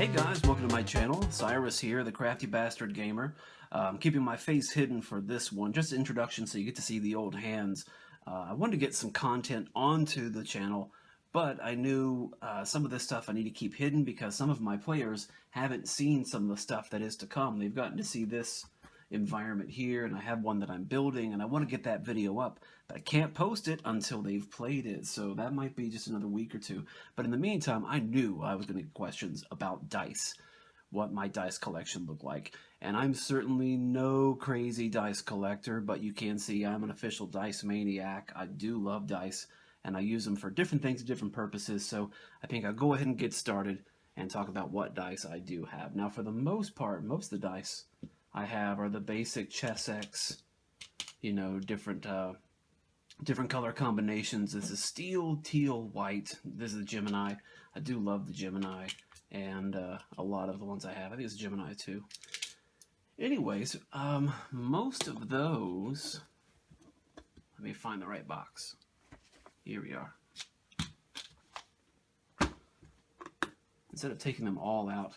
Hey guys, welcome to my channel. Cyrus here, the Crafty Bastard Gamer. Keeping my face hidden for this one, just an introduction so you get to see the old hands. I wanted to get some content onto the channel, but I knew some of this stuff I need to keep hidden because some of my players haven't seen some of the stuff that is to come. They've gotten to see this environment here, and I have one that I'm building, and I want to get that video up, but I can't post it until they've played it, so that might be just another week or two. But in the meantime, I knew I was going to get questions about dice, what my dice collection looked like, and I'm certainly no crazy dice collector, but you can see I'm an official dice maniac. I do love dice, and I use them for different things, different purposes, so I think I'll go ahead and get started and talk about what dice I do have. Now, for the most part, most of the dice I have are the basic Chessex, you know, different color combinations. This is steel, teal, white. This is the Gemini. I do love the Gemini, and a lot of the ones I have. I think it's Gemini too. Anyways, most of those, let me find the right box. Here we are. Instead of taking them all out,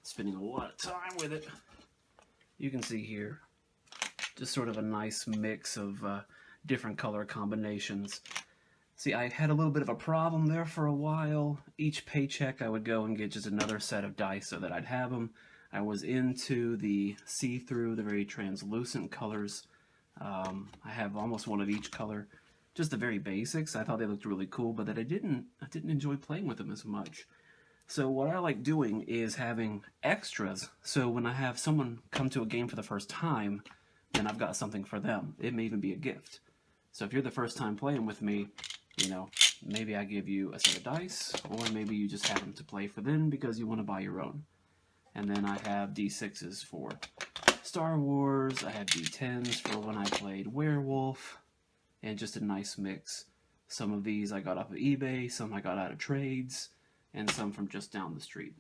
spending a lot of time with it, you can see here just sort of a nice mix of different color combinations. See, I had a little bit of a problem there for a while. Each paycheck I would go and get just another set of dice so that I'd have them. I was into the see-through, the very translucent colors. I have almost one of each color. Just the very basics. I thought they looked really cool, but that I didn't enjoy playing with them as much. So what I like doing is having extras, so when I have someone come to a game for the first time, then I've got something for them. It may even be a gift. So if you're the first time playing with me, you know, maybe I give you a set of dice, or maybe you just have them to play for them because you want to buy your own. And then I have D6s for Star Wars, I have D10s for when I played Werewolf, and just a nice mix. Some of these I got off of eBay, some I got out of trades, and some from just down the street.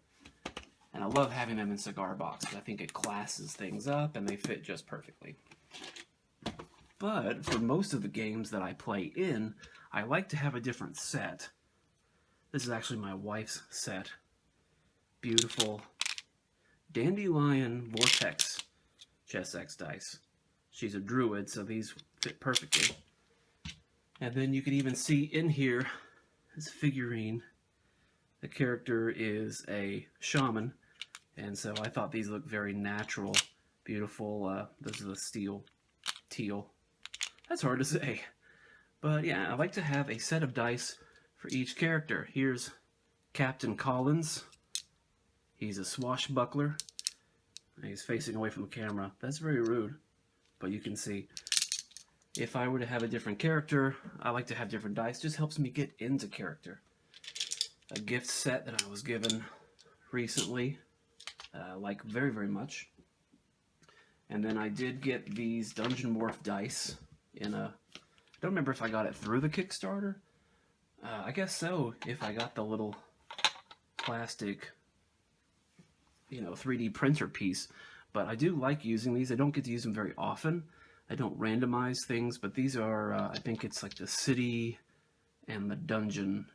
And I love having them in cigar boxes. I think it classes things up and they fit just perfectly. But for most of the games that I play in, I like to have a different set. This is actually my wife's set. Beautiful Dandelion Vortex Chessex dice. She's a druid, so these fit perfectly. And then you can even see in here this figurine. The character is a shaman, and so I thought these looked very natural, beautiful. This is a teal. That's hard to say. But yeah, I like to have a set of dice for each character. Here's Captain Collins. He's a swashbuckler. He's facing away from the camera. That's very rude, but you can see. If I were to have a different character, I like to have different dice. Just helps me get into character. A gift set that I was given recently, like very, very much. And then I did get these Dungeon Morph dice in a, I don't remember if I got it through the Kickstarter. I guess so, if I got the little plastic, you know, 3D printer piece. But I do like using these. I don't get to use them very often. I don't randomize things, but these are, I think it's like the city and the dungeon.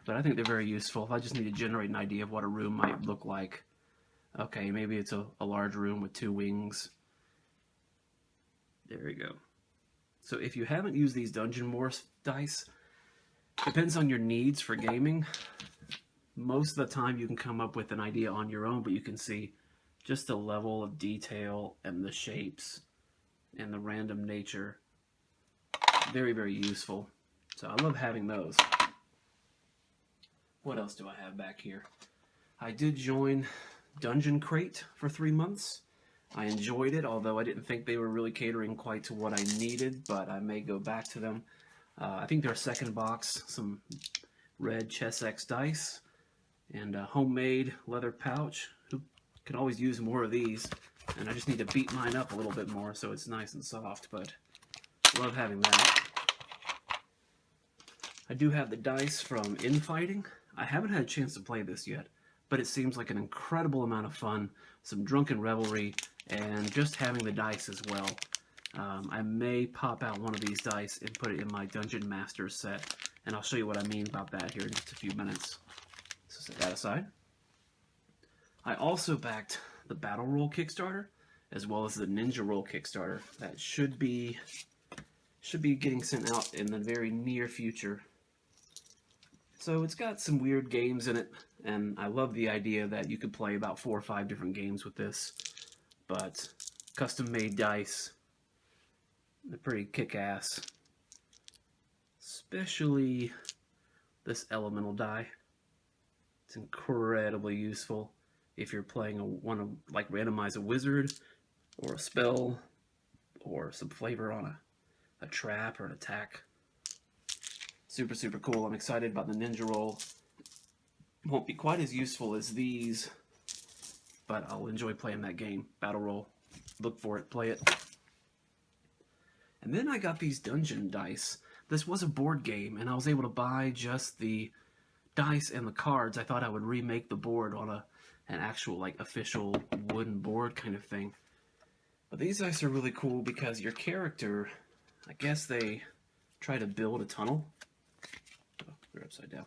But I think they're very useful. I just need to generate an idea of what a room might look like. Okay, maybe it's a large room with 2 wings. There you go. So if you haven't used these Dungeon Morph dice, depends on your needs for gaming. Most of the time you can come up with an idea on your own, but you can see just the level of detail and the shapes and the random nature. Very, very useful. So I love having those. What else do I have back here? I did join Dungeon Crate for 3 months. I enjoyed it, although I didn't think they were really catering quite to what I needed, but I may go back to them. I think their second box, some red Chessex dice, and a homemade leather pouch. Who can always use more of these, and I just need to beat mine up a little bit more so it's nice and soft, but love having that. I do have the dice from Infighting. I haven't had a chance to play this yet, but it seems like an incredible amount of fun, some drunken revelry, and just having the dice as well. I may pop out one of these dice and put it in my Dungeon Master set, and I'll show you what I mean about that here in just a few minutes. So set that aside. I also backed the Battle Roll Kickstarter, as well as the Ninja Roll Kickstarter. That should be getting sent out in the very near future. So it's got some weird games in it, and I love the idea that you could play about 4 or 5 different games with this. But custom-made dice, they're pretty kick-ass. Especially this elemental die. It's incredibly useful if you're playing want to like randomize a wizard or a spell or some flavor on a trap or an attack. Super, super cool. I'm excited about the Ninja Roll. Won't be quite as useful as these, but I'll enjoy playing that game. Battle Roll. Look for it, play it. And then I got these dungeon dice. This was a board game, and I was able to buy just the dice and the cards. I thought I would remake the board on an actual, like, official wooden board kind of thing. But these dice are really cool because your character, I guess they try to build a tunnel. Oh, they're upside down.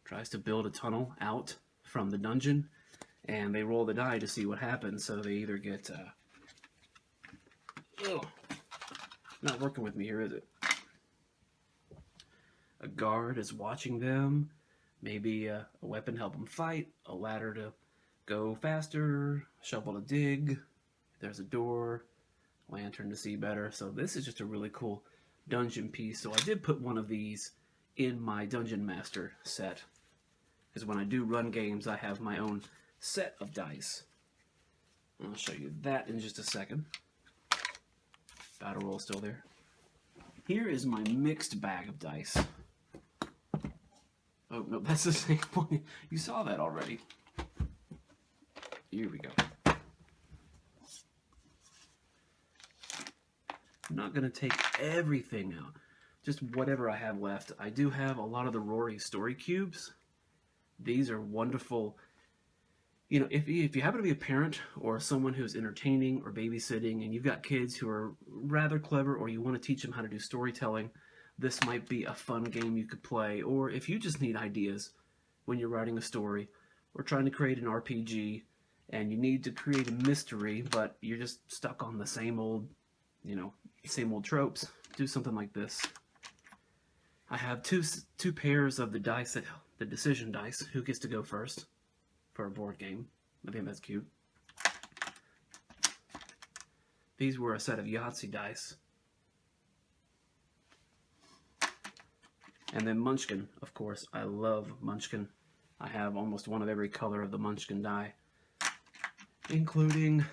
Tries to build a tunnel out from the dungeon, and they roll the die to see what happens. So they either get... not working with me here, is it? A guard is watching them. Maybe a weapon to help them fight. A ladder to go faster. Shovel to dig. There's a door. Lantern to see better. So this is just a really cool dungeon piece. So I did put one of these in my Dungeon Master set. Because when I do run games, I have my own set of dice. I'll show you that in just a second. Battle Roll still there. Here is my mixed bag of dice. Oh, no, that's the same one. You saw that already. Here we go. I'm not going to take everything out. Just whatever I have left. I do have a lot of the Rory Story Cubes. These are wonderful. You know, if you happen to be a parent or someone who's entertaining or babysitting and you've got kids who are rather clever or you want to teach them how to do storytelling, this might be a fun game you could play. Or if you just need ideas when you're writing a story or trying to create an RPG and you need to create a mystery but you're just stuck on the same old, same old tropes, do something like this. I have two pairs of the dice, the decision dice. Who gets to go first? For a board game. I think that's cute. These were a set of Yahtzee dice. And then Munchkin, of course. I love Munchkin. I have almost one of every color of the Munchkin die, including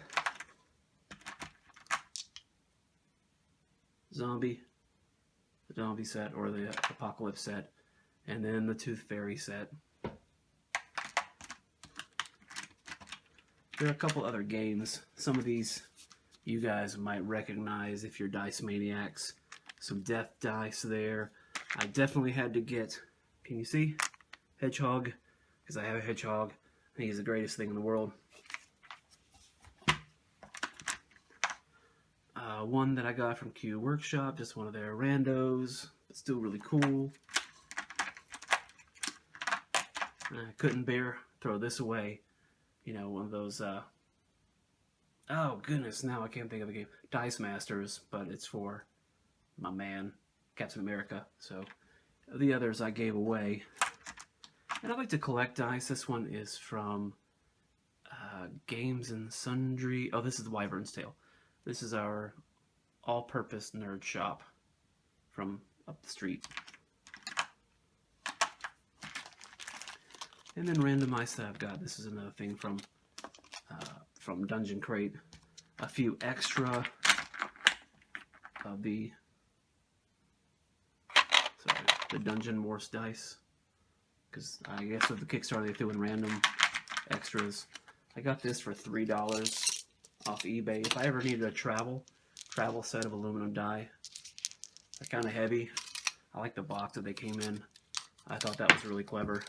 the zombie set, or the apocalypse set, and then the Tooth Fairy set. There are a couple other games. Some of these you guys might recognize if you're dice maniacs. Some death dice there. I definitely had to get, can you see? Hedgehog, because I have a hedgehog. I think he's the greatest thing in the world. One that I got from Q Workshop, just one of their randos, but still really cool. I couldn't bear throw this away. One of those, oh goodness, now I can't think of the game. Dice Masters, but it's for my man, Captain America. So the others I gave away. And I like to collect dice. This one is from Games and Sundry. Oh, this is the Wyvern's Tale. This is our all-purpose nerd shop from up the street. And then randomized that I've got. This is another thing from Dungeon Crate. A few extra of the Dungeon Morse dice. Because I guess with the Kickstarter they threw in random extras. I got this for $3 off eBay. If I ever needed a travel set of aluminum die, they're kind of heavy. I like the box that they came in. I thought that was really clever.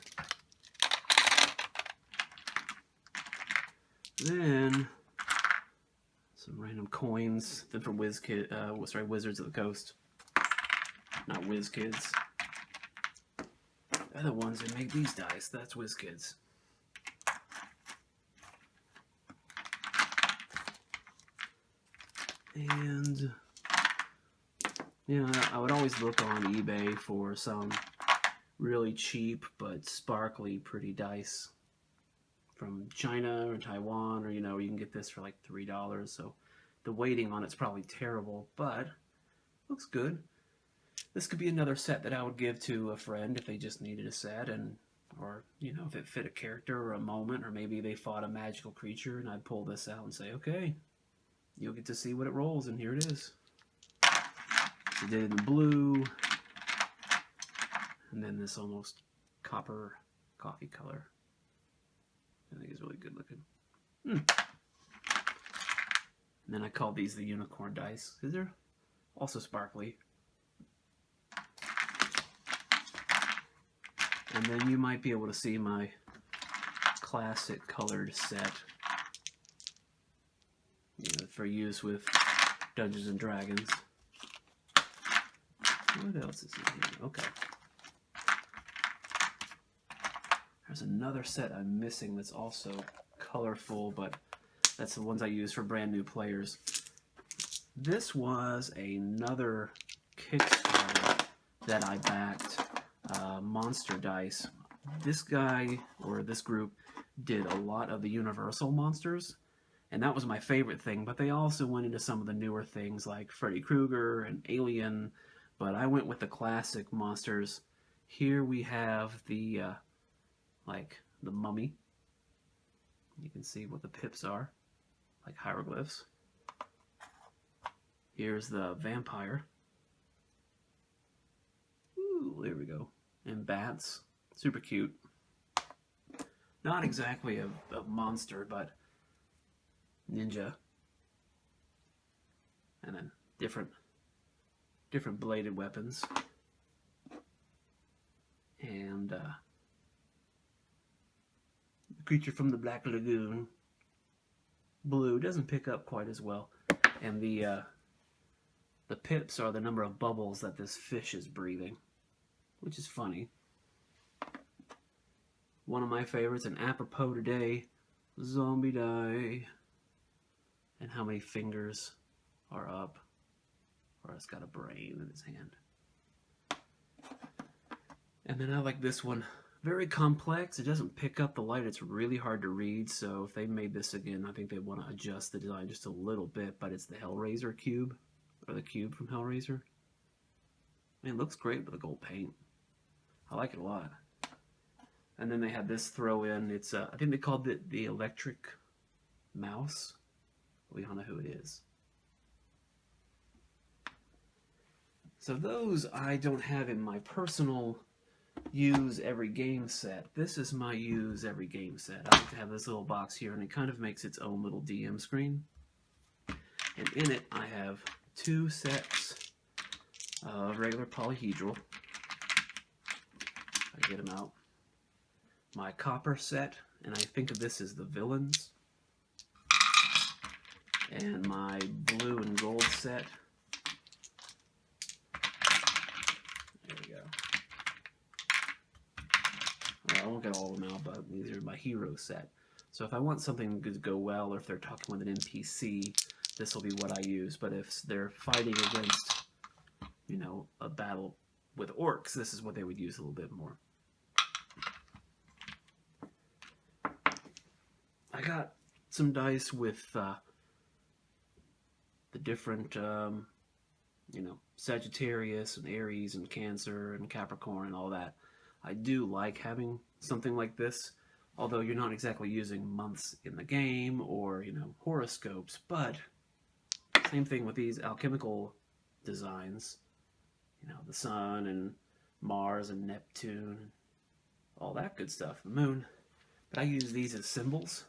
Then some random coins. Then from Wizards of the Coast. Not WizKids. They're the ones that make these dice. That's WizKids. And you know, I would always look on eBay for some really cheap but sparkly pretty dice from China or Taiwan, or you know, you can get this for like $3. So the weighting on it's probably terrible, but looks good. This could be another set that I would give to a friend if they just needed a set, and or you know, if it fit a character or a moment, or maybe they fought a magical creature, and I'd pull this out and say, okay, you'll get to see what it rolls, and here it is. I did it in blue, and then this almost copper coffee color. I think it's really good looking. And then I called these the unicorn dice because they're also sparkly. And then you might be able to see my classic colored set, you know, for use with Dungeons and Dragons. What else is in here? Okay. There's another set I'm missing that's also colorful, but that's the ones I use for brand new players. This was another Kickstarter that I backed, Monster Dice. This guy, or this group, did a lot of the Universal monsters, and that was my favorite thing, but they also went into some of the newer things like Freddy Krueger and Alien, but I went with the classic monsters. Here we have the like the mummy. You can see what the pips are, like hieroglyphs. Here's the vampire. Ooh, there we go. And bats. Super cute. Not exactly a monster, but ninja. And then different bladed weapons. And creature from the Black Lagoon. Blue doesn't pick up quite as well, and the pips are the number of bubbles that this fish is breathing, which is funny. One of my favorites, and apropos today, zombie die, and how many fingers are up, or it's got a brain in his hand. And then I like this one. Very complex. It doesn't pick up the light. It's really hard to read. So if they made this again, I think they want to adjust the design just a little bit. But it's the Hellraiser cube, or the cube from Hellraiser. I mean, it looks great with the gold paint. I like it a lot. And then they had this throw in. It's I think they called it the electric mouse. We don't know who it is. So those I don't have in my personal use every game set. This is my use every game set. I like to have this little box here, and it kind of makes its own little DM screen. And in it, I have 2 sets of regular polyhedral. I get them out. My copper set, and I think of this as the villains. And my blue and gold set. There we go. I won't get all of them out, but these are my hero set. So if I want something to go well, or if they're talking with an NPC, this will be what I use. But if they're fighting against, you know, a battle with orcs, this is what they would use a little bit more. I got some dice with the different, you know, Sagittarius and Aries and Cancer and Capricorn and all that. I do like having something like this, although you're not exactly using months in the game or, you know, horoscopes, but same thing with these alchemical designs, you know, the sun and Mars and Neptune, all that good stuff, the moon. But I use these as symbols,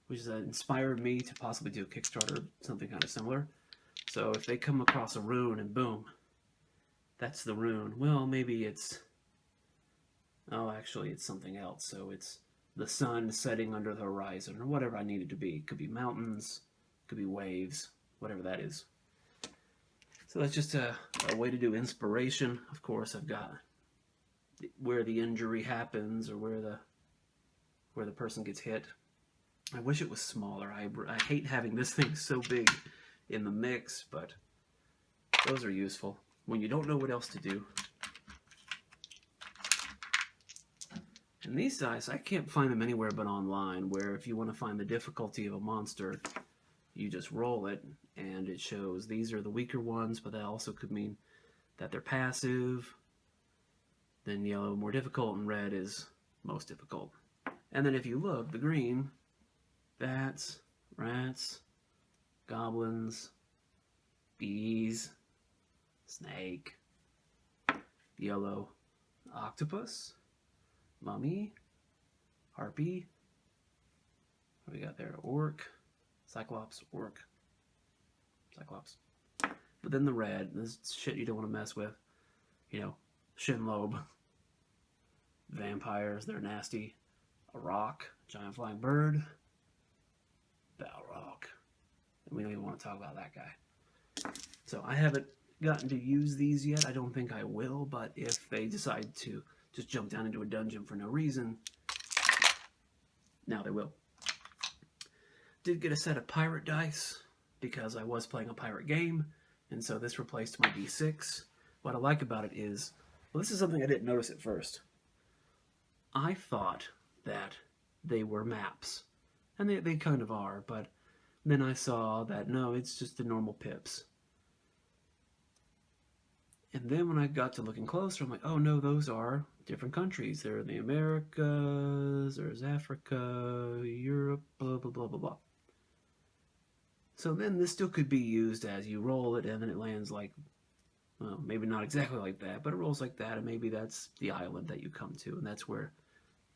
which has inspired me to possibly do a Kickstarter, something kind of similar. So if they come across a rune and boom, that's the rune. Well, maybe it's, oh, actually it's something else. So it's the sun setting under the horizon, or whatever I need it to be. It could be mountains, it could be waves, whatever that is. So that's just a way to do inspiration. Of course, I've got where the injury happens, or where the person gets hit. I wish it was smaller. I hate having this thing so big in the mix, but those are useful when you don't know what else to do. And these dice, I can't find them anywhere but online, where if you want to find the difficulty of a monster, you just roll it, and it shows these are the weaker ones, but that also could mean that they're passive. Then yellow, more difficult, and red is most difficult. And then if you look, the green, bats, rats, goblins, bees, snake, yellow, octopus, mummy, harpy, what do we got there? Orc, cyclops, orc, cyclops. But then the red, this shit you don't want to mess with, you know, shinlobe, vampires, they're nasty, a rock, giant flying bird, balrog, and we don't even want to talk about that guy. So I haven't gotten to use these yet. I don't think I will, but if they decide to just jump down into a dungeon for no reason, now they will. Did get a set of pirate dice because I was playing a pirate game, and so this replaced my D6. What I like about it is, well, this is something I didn't notice at first. I thought that they were maps, and they kind of are, but then I saw that no, it's just the normal pips. And then when I got to looking closer, I'm like, oh no, those are different countries. There are the Americas, there's Africa, Europe, blah, blah, blah, blah, blah. So then this still could be used as you roll it, and then it lands like, well, maybe not exactly like that, but it rolls like that, and maybe that's the island that you come to, and that's where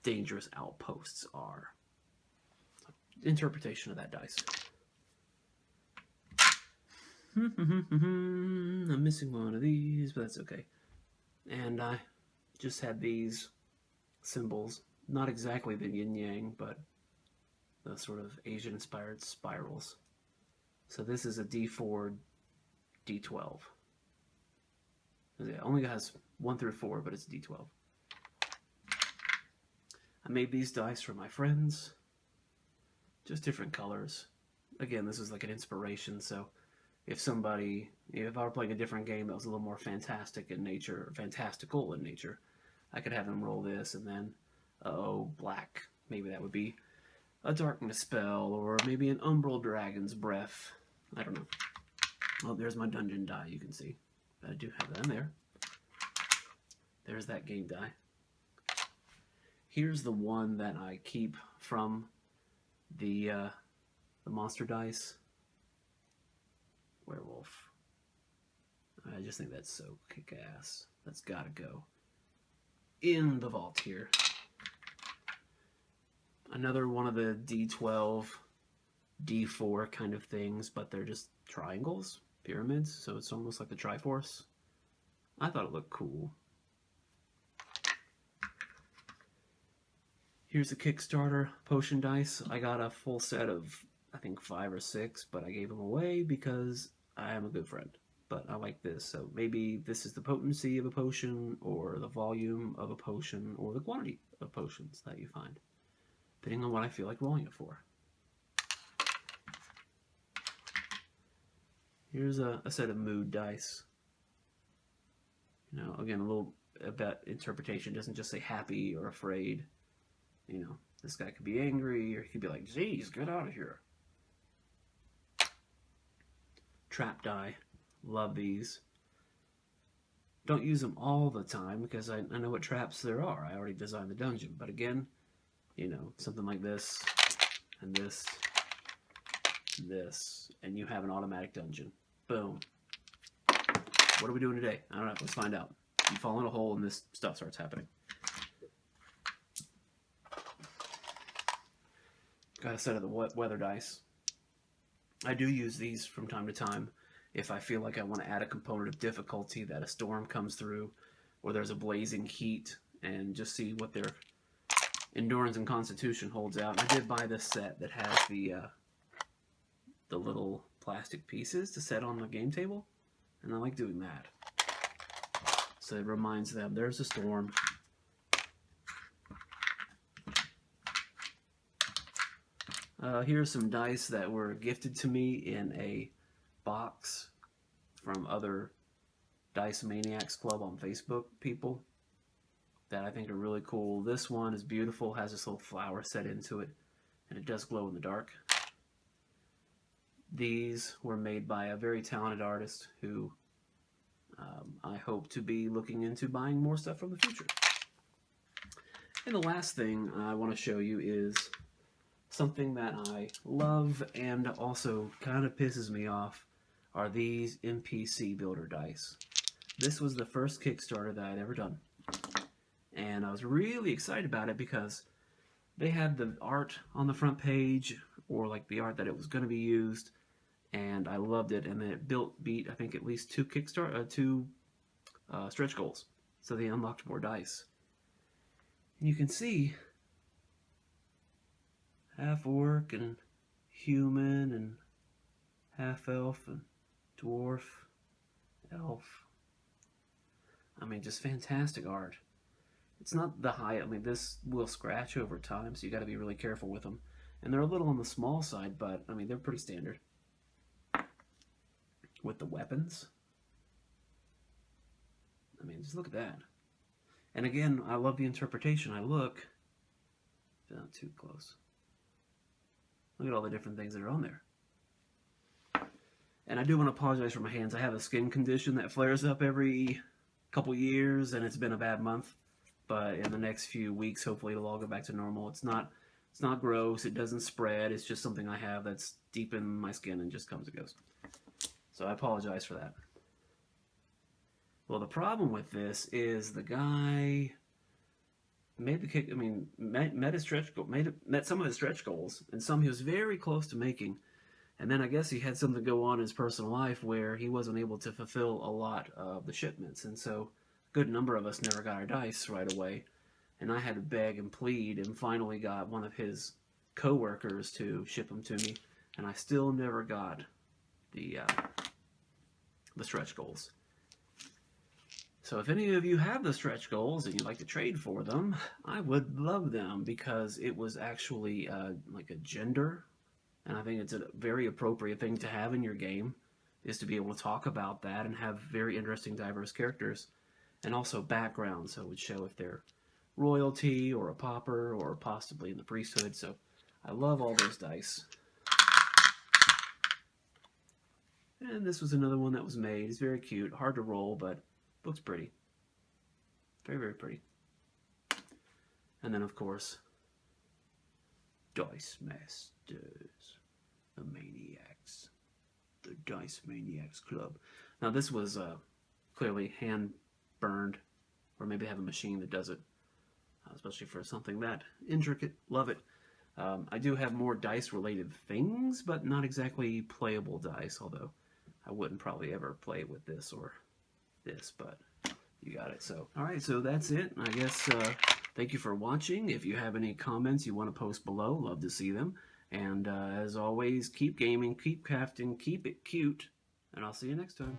dangerous outposts are. Interpretation of that dice. I'm missing one of these, but that's okay. And I just had these symbols, not exactly the yin-yang, but the sort of Asian-inspired spirals. So this is a D4, D12. It only has 1 through 4, but it's D12. I made these dice for my friends, just different colors. Again, this is like an inspiration, so if I were playing a different game that was a little more fantastic in nature, or fantastical in nature, I could have them roll this, and then, black. Maybe that would be a darkness spell, or maybe an umbral dragon's breath. I don't know. Oh, there's my dungeon die, you can see. I do have that in there. There's that game die. Here's the one that I keep from the monster dice. Werewolf. I just think that's so kick-ass. That's gotta go in the vault here. Another one of the D12, D4 kind of things, but they're just triangles, pyramids, so it's almost like the Triforce. I thought it looked cool. Here's a Kickstarter potion dice. I got a full set of, I think, 5 or 6, but I gave them away because I am a good friend. But I like this, so maybe this is the potency of a potion, or the volume of a potion, or the quantity of potions that you find, depending on what I feel like rolling it for. Here's a set of mood dice. You know, again, a little about interpretation. It doesn't just say happy or afraid. You know, this guy could be angry, or he could be like, geez, get out of here. Trap die. Love these. Don't use them all the time, because I know what traps there are. I already designed the dungeon. But again, you know, something like this, and this, this, and you have an automatic dungeon. Boom. What are we doing today? I don't know. Let's find out. You fall in a hole and this stuff starts happening. Got a set of the weather dice. I do use these from time to time if I feel like I want to add a component of difficulty, that a storm comes through, or there's a blazing heat, and just see what their endurance and constitution holds out. And I did buy this set that has the little plastic pieces to set on the game table, and I like doing that. So it reminds them there's a storm. Here's some dice that were gifted to me in a box from other Dice Maniacs Club on Facebook people that I think are really cool. This one is beautiful, has this little flower set into it, and it does glow in the dark. These were made by a very talented artist who I hope to be looking into buying more stuff from the future. And the last thing I want to show you is something that I love and also kind of pisses me off are these MPC Builder Dice. This was the first Kickstarter that I'd ever done. And I was really excited about it because they had the art on the front page, or like the art that it was going to be used, and I loved it. And then it beat I think at least two stretch goals, so they unlocked more dice. And you can see half orc and human and half elf and dwarf, elf. I mean, just fantastic art. It's not the high, I mean, this will scratch over time, so you got to be really careful with them. And they're a little on the small side, but I mean, they're pretty standard. With the weapons, I mean, just look at that. And again, I love the interpretation. Look, not too close. Look at all the different things that are on there. And I do want to apologize for my hands. I have a skin condition that flares up every couple years, and it's been a bad month. But in the next few weeks, hopefully it'll all go back to normal. It's not gross. It doesn't spread. It's just something I have that's deep in my skin and just comes and goes. So I apologize for that. Well, the problem with this is the guy made the kick. I mean, met his stretch goal, met some of his stretch goals, and some he was very close to making. And then I guess he had something go on in his personal life where he wasn't able to fulfill a lot of the shipments, and so a good number of us never got our dice right away. And I had to beg and plead, and finally got one of his co-workers to ship them to me, and I still never got the stretch goals. So if any of you have the stretch goals and you'd like to trade for them, I would love them, because it was actually like a gender, and I think it's a very appropriate thing to have in your game, is to be able to talk about that and have very interesting, diverse characters, and also background, so it would show if they're royalty or a pauper or possibly in the priesthood. So I love all those dice. And this was another one that was made. It's very cute, hard to roll, but looks pretty. Very, very pretty. And then, of course, Dice Masters, the Maniacs, the Dice Maniacs Club. Now, this was clearly hand-burned, or maybe they have a machine that does it, especially for something that intricate. Love it. I do have more dice-related things, but not exactly playable dice, although I wouldn't probably ever play with this or this, but you got it. So, all right, so that's it. I guess thank you for watching. If you have any comments you want to post below, love to see them. And as always, keep gaming, keep crafting, keep it cute, and I'll see you next time.